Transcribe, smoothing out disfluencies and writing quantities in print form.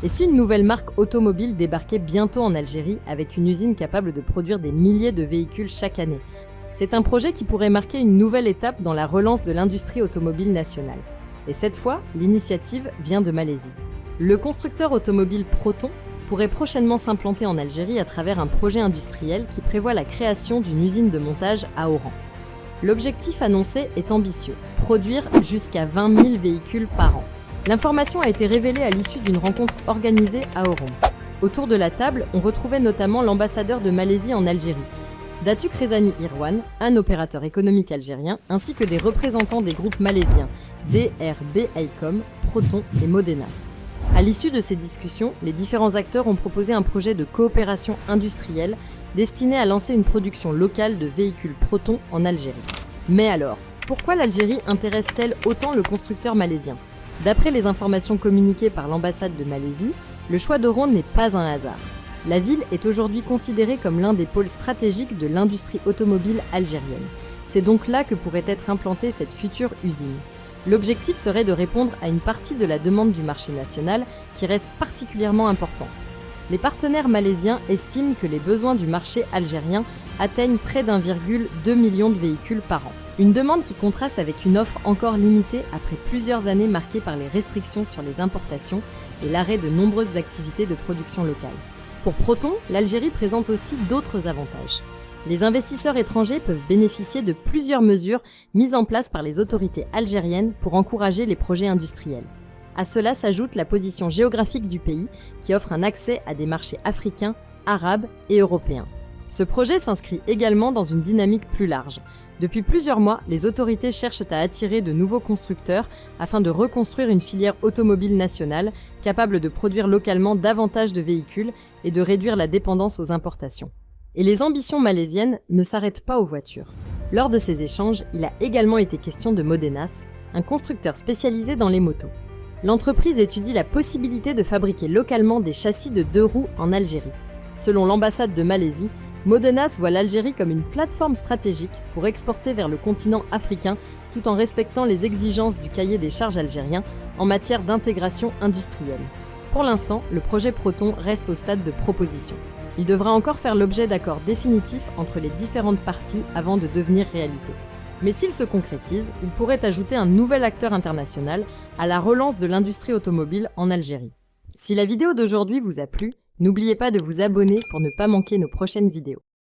Et si une nouvelle marque automobile débarquait bientôt en Algérie avec une usine capable de produire des milliers de véhicules chaque année? C'est un projet qui pourrait marquer une nouvelle étape dans la relance de l'industrie automobile nationale. Et cette fois, l'initiative vient de Malaisie. Le constructeur automobile Proton pourrait prochainement s'implanter en Algérie à travers un projet industriel qui prévoit la création d'une usine de montage à Oran. L'objectif annoncé est ambitieux, produire jusqu'à 20 000 véhicules par an. L'information a été révélée à l'issue d'une rencontre organisée à Oran. Autour de la table, on retrouvait notamment l'ambassadeur de Malaisie en Algérie, Datuk Rezani Irwan, un opérateur économique algérien, ainsi que des représentants des groupes malaisiens DRB Icom, Proton et Modenas. À l'issue de ces discussions, les différents acteurs ont proposé un projet de coopération industrielle destiné à lancer une production locale de véhicules Proton en Algérie. Mais alors, pourquoi l'Algérie intéresse-t-elle autant le constructeur malaisien ? D'après les informations communiquées par l'ambassade de Malaisie, le choix d'Oran n'est pas un hasard. La ville est aujourd'hui considérée comme l'un des pôles stratégiques de l'industrie automobile algérienne. C'est donc là que pourrait être implantée cette future usine. L'objectif serait de répondre à une partie de la demande du marché national qui reste particulièrement importante. Les partenaires malaisiens estiment que les besoins du marché algérien atteignent près d'1,2 million de véhicules par an. Une demande qui contraste avec une offre encore limitée après plusieurs années marquées par les restrictions sur les importations et l'arrêt de nombreuses activités de production locale. Pour Proton, l'Algérie présente aussi d'autres avantages. Les investisseurs étrangers peuvent bénéficier de plusieurs mesures mises en place par les autorités algériennes pour encourager les projets industriels. À cela s'ajoute la position géographique du pays qui offre un accès à des marchés africains, arabes et européens. Ce projet s'inscrit également dans une dynamique plus large. Depuis plusieurs mois, les autorités cherchent à attirer de nouveaux constructeurs afin de reconstruire une filière automobile nationale capable de produire localement davantage de véhicules et de réduire la dépendance aux importations. Et les ambitions malaisiennes ne s'arrêtent pas aux voitures. Lors de ces échanges, il a également été question de Modenas, un constructeur spécialisé dans les motos. L'entreprise étudie la possibilité de fabriquer localement des châssis de 2 roues en Algérie. Selon l'ambassade de Malaisie, Modenas voit l'Algérie comme une plateforme stratégique pour exporter vers le continent africain tout en respectant les exigences du cahier des charges algérien en matière d'intégration industrielle. Pour l'instant, le projet Proton reste au stade de proposition. Il devra encore faire l'objet d'accords définitifs entre les différentes parties avant de devenir réalité. Mais s'il se concrétise, il pourrait ajouter un nouvel acteur international à la relance de l'industrie automobile en Algérie. Si la vidéo d'aujourd'hui vous a plu, n'oubliez pas de vous abonner pour ne pas manquer nos prochaines vidéos.